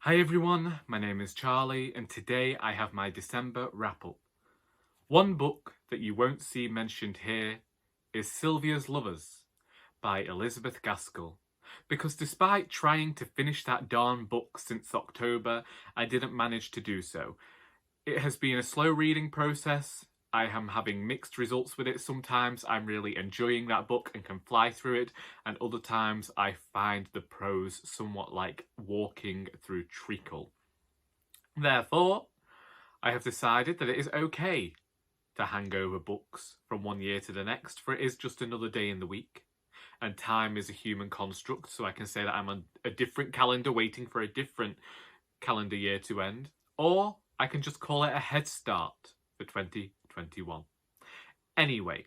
Hi everyone, my name is Charlie and today I have my December wrap-up. One book that you won't see mentioned here is Sylvia's Lovers by Elizabeth Gaskell. Because despite trying to finish that darn book since October, I didn't manage to do so. It has been a slow reading process. I am having mixed results with it. Sometimes I'm really enjoying that book and can fly through it, and other times I find the prose somewhat like walking through treacle. Therefore, I have decided that it is okay to hang over books from one year to the next, for it is just another day in the week. And time is a human construct, so I can say that I'm on a different calendar waiting for a different calendar year to end. Or I can just call it a head start for 2021. Anyway,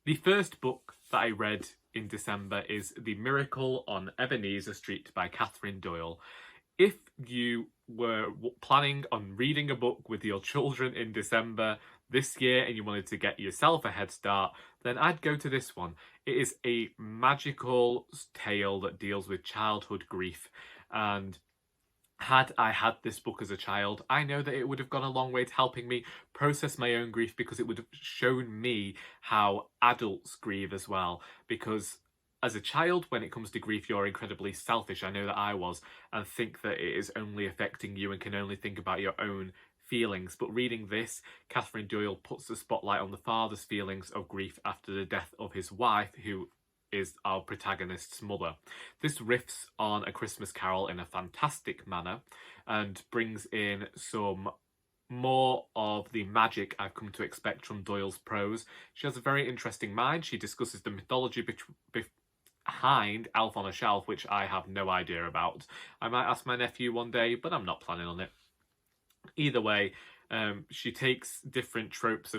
the first book that I read in December is The Miracle on Ebenezer Street by Catherine Doyle. If you were planning on reading a book with your children in December this year and you wanted to get yourself a head start, then I'd go to this one. It is a magical tale that deals with childhood grief, and had I had this book as a child, I know that it would have gone a long way to helping me process my own grief, because it would have shown me how adults grieve as well. Because as a child, when it comes to grief, you're incredibly selfish. I know that I was, and think that it is only affecting you and can only think about your own feelings. But reading this, Catherine Doyle puts the spotlight on the father's feelings of grief after the death of his wife, who is our protagonist's mother. This riffs on A Christmas Carol in a fantastic manner and brings in some more of the magic I've come to expect from Doyle's prose. She has a very interesting mind. She discusses the mythology behind Elf on a Shelf, which I have no idea about. I might ask my nephew one day, but I'm not planning on it. Either way, she takes different tropes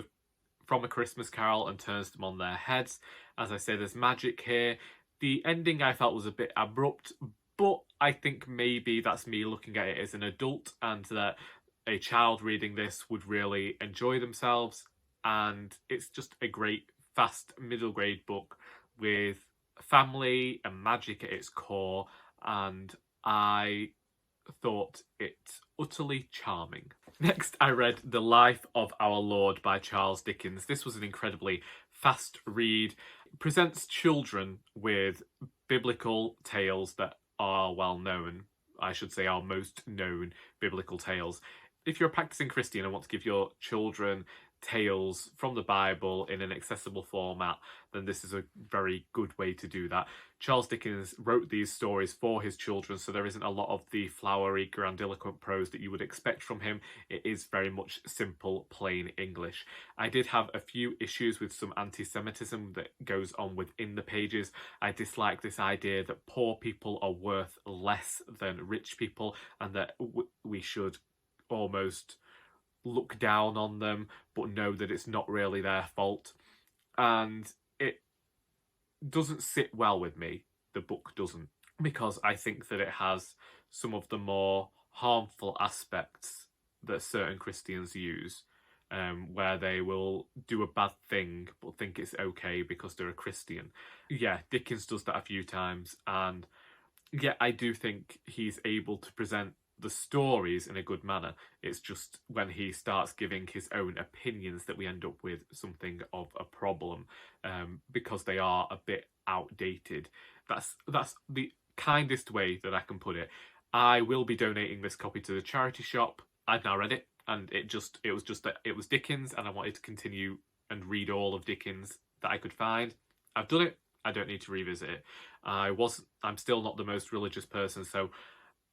from A Christmas Carol and turns them on their heads. As I say, there's magic here. The ending I felt was a bit abrupt, but I think maybe that's me looking at it as an adult, and that a child reading this would really enjoy themselves. And it's just a great, fast, middle grade book with family and magic at its core, and I thought it utterly charming. Next, I read The Life of Our Lord by Charles Dickens. This was an incredibly fast read. It presents children with biblical tales that are well known. I should say our most known biblical tales. If you're a practicing Christian and want to give your children tales from the Bible in an accessible format, then this is a very good way to do that. Charles Dickens wrote these stories for his children, so there isn't a lot of the flowery, grandiloquent prose that you would expect from him. It is very much simple, plain English. I did have a few issues with some anti-Semitism that goes on within the pages. I dislike this idea that poor people are worth less than rich people, and that we should almost look down on them but know that it's not really their fault. And it doesn't sit well with me, the book doesn't, because I think that it has some of the more harmful aspects that certain Christians use, where they will do a bad thing but think it's okay because they're a Christian. Yeah, Dickens does that a few times, and yeah, I do think he's able to present the stories in a good manner. It's just when he starts giving his own opinions that we end up with something of a problem, because they are a bit outdated. That's the kindest way that I can put it. I will be donating this copy to the charity shop. I've now read it, and it was just that it was Dickens, and I wanted to continue and read all of Dickens that I could find. I've done it. I don't need to revisit it. I'm still not the most religious person, so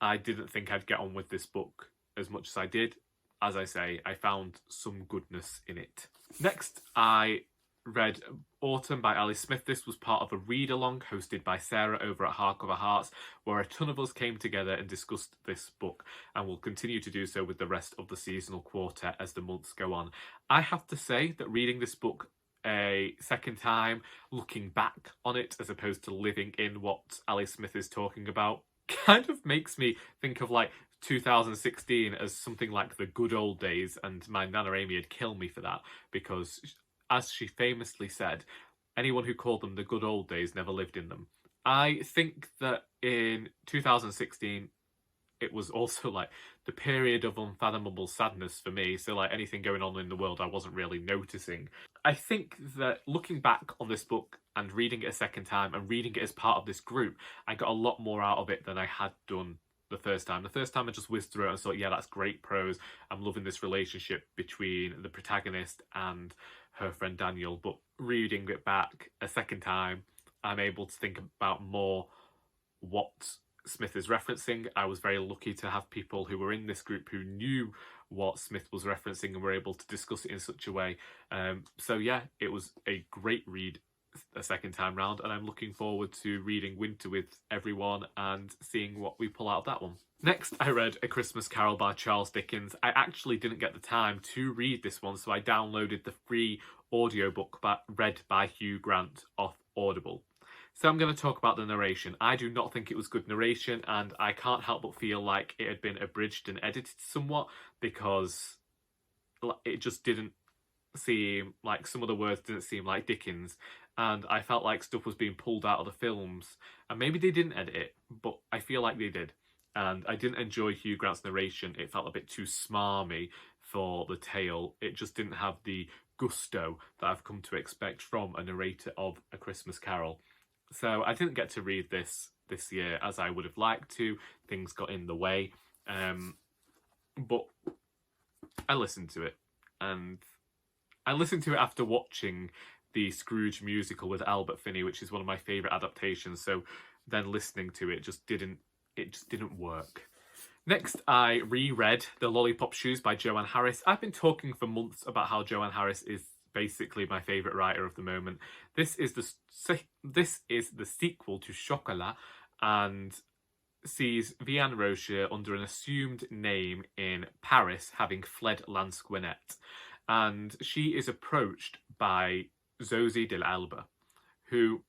I didn't think I'd get on with this book as much as I did. As I say, I found some goodness in it. Next, I read Autumn by Ali Smith. This was part of a read-along hosted by Sarah over at Hardcover Hearts, where a ton of us came together and discussed this book, and will continue to do so with the rest of the seasonal quartet as the months go on. I have to say that reading this book a second time, looking back on it as opposed to living in what Ali Smith is talking about, kind of makes me think of like 2016 as something like the good old days, and my Nana Amy would kill me for that, because as she famously said, anyone who called them the good old days never lived in them. I think that in 2016 it was also like the period of unfathomable sadness for me. So like anything going on in the world, I wasn't really noticing. I think that looking back on this book and reading it a second time and reading it as part of this group, I got a lot more out of it than I had done the first time. The first time I just whizzed through it and thought, yeah, that's great prose. I'm loving this relationship between the protagonist and her friend Daniel. But reading it back a second time, I'm able to think about more what Smith is referencing. I was very lucky to have people who were in this group who knew what Smith was referencing and were able to discuss it in such a way. So yeah, it was a great read a second time round, and I'm looking forward to reading Winter with everyone and seeing what we pull out of that one. Next, I read A Christmas Carol by Charles Dickens. I actually didn't get the time to read this one, so I downloaded the free audiobook read by Hugh Grant off Audible. So I'm going to talk about the narration. I do not think it was good narration, and I can't help but feel like it had been abridged and edited somewhat, because it just didn't seem like, some of the words didn't seem like Dickens, and I felt like stuff was being pulled out of the films, and maybe they didn't edit it, but I feel like they did. And I didn't enjoy Hugh Grant's narration. It felt a bit too smarmy for the tale. It just didn't have the gusto that I've come to expect from a narrator of A Christmas Carol. So I didn't get to read this year as I would have liked to. Things got in the way. But I listened to it. And I listened to it after watching the Scrooge musical with Albert Finney, which is one of my favourite adaptations. So then listening to it just didn't work. Next, I reread The Lollipop Shoes by Joanne Harris. I've been talking for months about how Joanne Harris is basically my favourite writer of the moment. This is the sequel to Chocolat, and sees Vianne Rocher under an assumed name in Paris, having fled Lansquenet. And she is approached by Zosie de l'Alba, who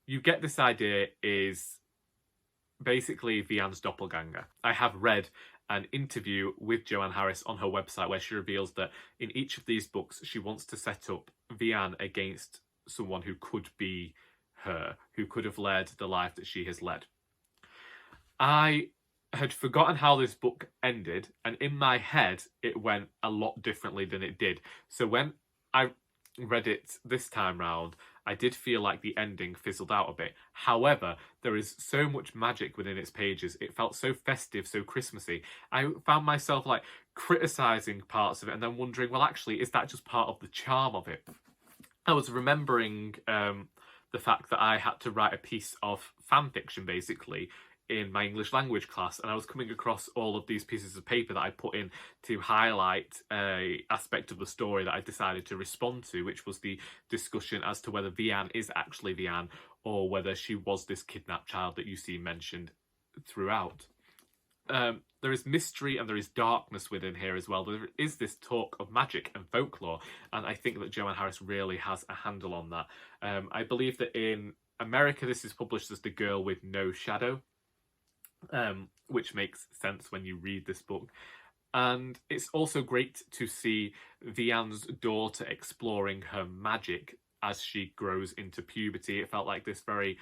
you get this idea is basically Vianne's doppelganger. I have read an interview with Joanne Harris on her website where she reveals that in each of these books she wants to set up Vianne against someone who could be her, who could have led the life that she has led. I had forgotten how this book ended, and in my head it went a lot differently than it did. So when I read it this time round, I did feel like the ending fizzled out a bit. However, there is so much magic within its pages. It felt so festive, so Christmassy. I found myself like criticising parts of it and then wondering, well, actually, is that just part of the charm of it? I was remembering the fact that I had to write a piece of fan fiction, basically, in my English language class, and I was coming across all of these pieces of paper that I put in to highlight a aspect of the story that I decided to respond to, which was the discussion as to whether Vianne is actually Vianne or whether she was this kidnapped child that you see mentioned throughout. There is mystery and there is darkness within here as well. There is this talk of magic and folklore, and I think that Joanne Harris really has a handle on that. I believe that in America this is published as The Girl with No Shadow, which makes sense when you read this book. And it's also great to see Vianne's daughter exploring her magic as she grows into puberty. It felt like this very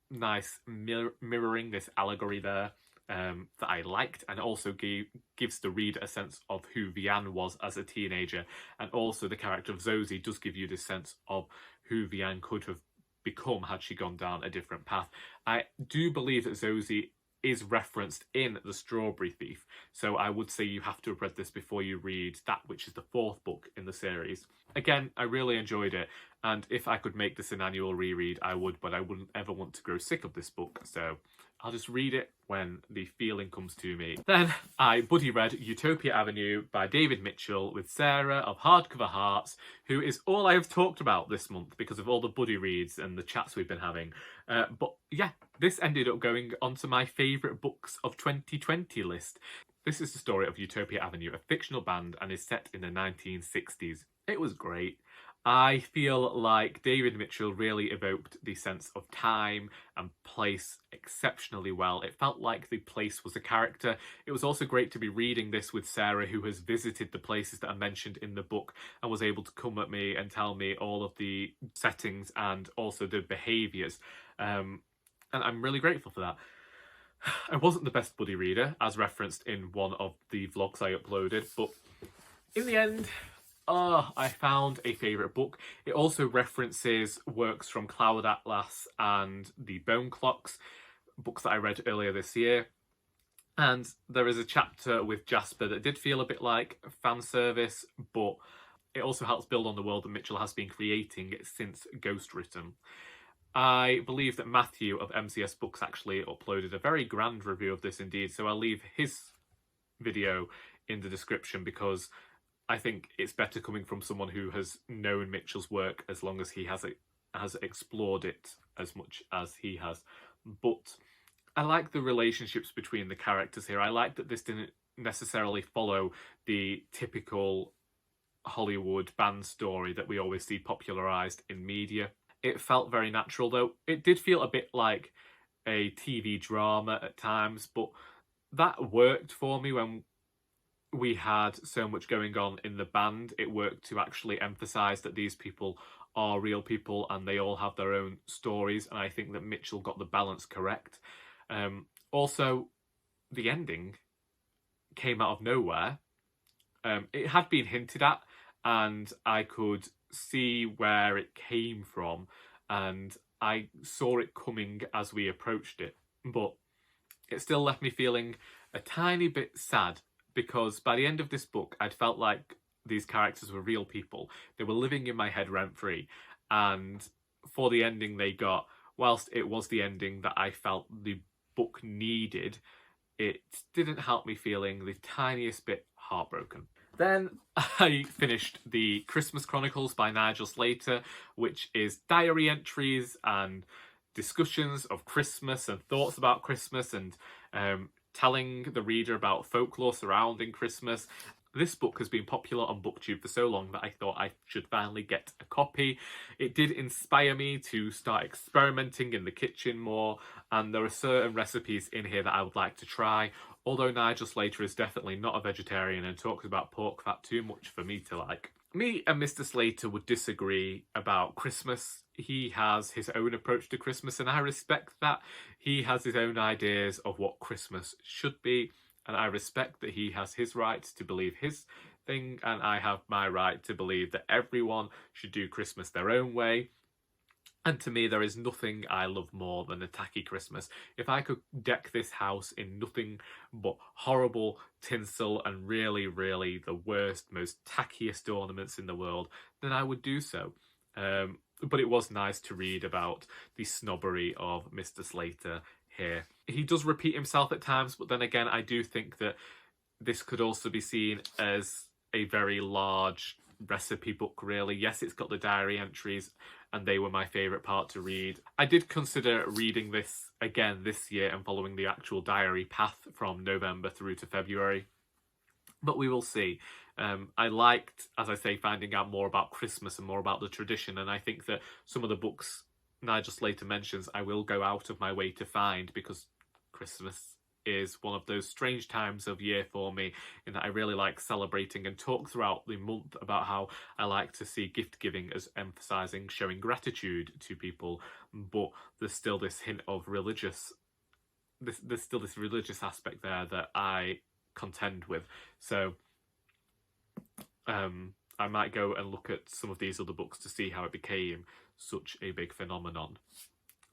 nice mirroring, this allegory there that I liked, and also gives the reader a sense of who Vianne was as a teenager, and also the character of Zosie does give you this sense of who Vianne could have become had she gone down a different path. I do believe that Zosie is referenced in The Strawberry Thief, so I would say you have to have read this before you read that, which is the fourth book in the series. Again, I really enjoyed it, and if I could make this an annual reread, I would, but I wouldn't ever want to grow sick of this book, so I'll just read it when the feeling comes to me. Then I buddy read Utopia Avenue by David Mitchell with Sarah of Hardcover Hearts, who is all I have talked about this month because of all the buddy reads and the chats we've been having. But yeah, this ended up going onto my favourite books of 2020 list. This is the story of Utopia Avenue, a fictional band, and is set in the 1960s. It was great. I feel like David Mitchell really evoked the sense of time and place exceptionally well. It felt like the place was a character. It was also great to be reading this with Sarah, who has visited the places that are mentioned in the book and was able to come at me and tell me all of the settings and also the behaviours. And I'm really grateful for that. I wasn't the best buddy reader, as referenced in one of the vlogs I uploaded, but in the end, I found a favourite book. It also references works from Cloud Atlas and the Bone Clocks, books that I read earlier this year. And there is a chapter with Jasper that did feel a bit like fan service, but it also helps build on the world that Mitchell has been creating since Ghostwritten. I believe that Matthew of MCS Books actually uploaded a very grand review of this indeed, so I'll leave his video in the description because I think it's better coming from someone who has known Mitchell's work as long as he has explored it as much as he has. But I like the relationships between the characters here. I like that this didn't necessarily follow the typical Hollywood band story that we always see popularised in media. It felt very natural, though. It did feel a bit like a TV drama at times, but that worked for me when we had so much going on in the band. It worked to actually emphasise that these people are real people and they all have their own stories, and I think that Mitchell got the balance correct. Also, the ending came out of nowhere. It had been hinted at, and I could see where it came from, and I saw it coming as we approached it, but it still left me feeling a tiny bit sad, because by the end of this book I'd felt like these characters were real people. They were living in my head rent-free, and for the ending they got, whilst it was the ending that I felt the book needed, it didn't help me feeling the tiniest bit heartbroken. Then I finished the Christmas Chronicles by Nigel Slater, which is diary entries and discussions of Christmas and thoughts about Christmas and telling the reader about folklore surrounding Christmas. This book has been popular on BookTube for so long that I thought I should finally get a copy. It did inspire me to start experimenting in the kitchen more, and there are certain recipes in here that I would like to try, although Nigel Slater is definitely not a vegetarian and talks about pork fat too much for me to like. Me and Mr. Slater would disagree about Christmas. He has his own approach to Christmas, and I respect that. He has his own ideas of what Christmas should be, and I respect that he has his right to believe his thing, and I have my right to believe that everyone should do Christmas their own way. And to me, there is nothing I love more than a tacky Christmas. If I could deck this house in nothing but horrible tinsel and really, really the worst, most tackiest ornaments in the world, then I would do so. But it was nice to read about the snobbery of Mr. Slater here. He does repeat himself at times, but then again, I do think that this could also be seen as a very large recipe book, really. Yes, it's got the diary entries, and they were my favourite part to read. I did consider reading this again this year and following the actual diary path from November through to February, but we will see. I liked, as I say, finding out more about Christmas and more about the tradition, and I think that some of the books Nigel Slater mentions I will go out of my way to find, because Christmas is one of those strange times of year for me, in that I really like celebrating and talk throughout the month about how I like to see gift giving as emphasising showing gratitude to people, but there's still this hint of religious, there's still this religious aspect there that I contend with. So I might go and look at some of these other books to see how it became such a big phenomenon.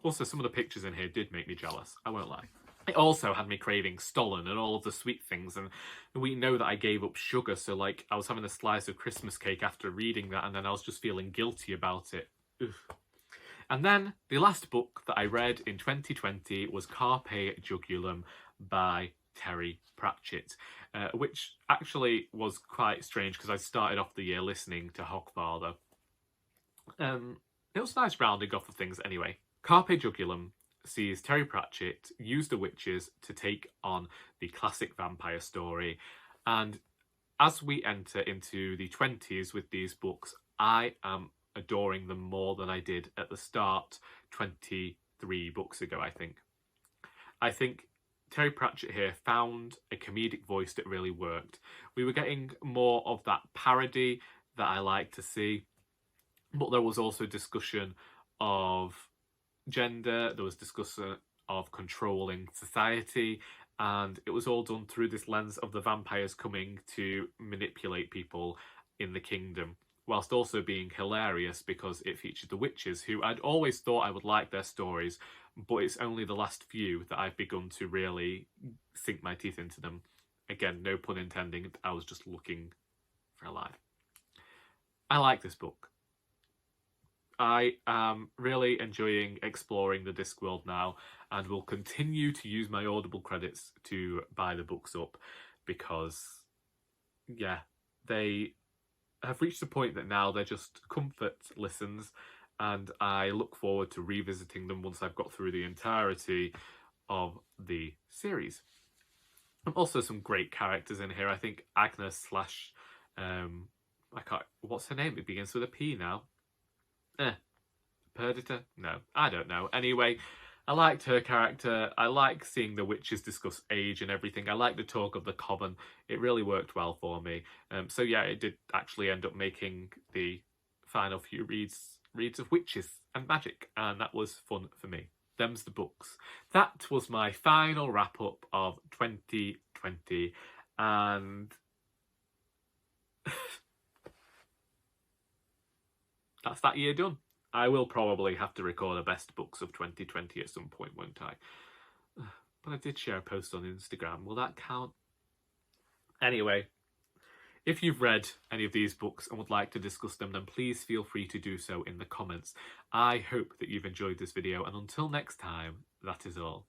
Also, some of the pictures in here did make me jealous, I won't lie. It also had me craving Stollen and all of the sweet things, and we know that I gave up sugar, so like I was having a slice of Christmas cake after reading that, and then I was just feeling guilty about it. Ugh. And then the last book that I read in 2020 was Carpe Jugulum by Terry Pratchett, which actually was quite strange because I started off the year listening to Hogfather. It was nice rounding off of things anyway. Carpe Jugulum sees Terry Pratchett use the witches to take on the classic vampire story, and as we enter into the 20s with these books, I am adoring them more than I did at the start 23 books ago, I think. I think Terry Pratchett here found a comedic voice that really worked. We were getting more of that parody that I like to see, but there was also discussion of gender, there was discussion of controlling society, and it was all done through this lens of the vampires coming to manipulate people in the kingdom, whilst also being hilarious because it featured the witches, who I'd always thought I would like their stories, but it's only the last few that I've begun to really sink my teeth into them. Again, no pun intending, I was just looking for a laugh. I like this book. I am really enjoying exploring the Discworld now, and will continue to use my Audible credits to buy the books up, because, yeah, they have reached a point that now they're just comfort listens, and I look forward to revisiting them once I've got through the entirety of the series. And also some great characters in here. I think Agnes slash, I can't, what's her name? It begins with a P now. Perdita? No, I don't know. Anyway, I liked her character. I like seeing the witches discuss age and everything. I like the talk of the common. It really worked well for me. So yeah, it did actually end up making the final few reads of witches and magic, and that was fun for me. Them's the books. That was my final wrap up of 2020, and that's that year done. I will probably have to record a best books of 2020 at some point, won't I? But I did share a post on Instagram. Will that count? Anyway, if you've read any of these books and would like to discuss them, then please feel free to do so in the comments. I hope that you've enjoyed this video, and until next time, that is all.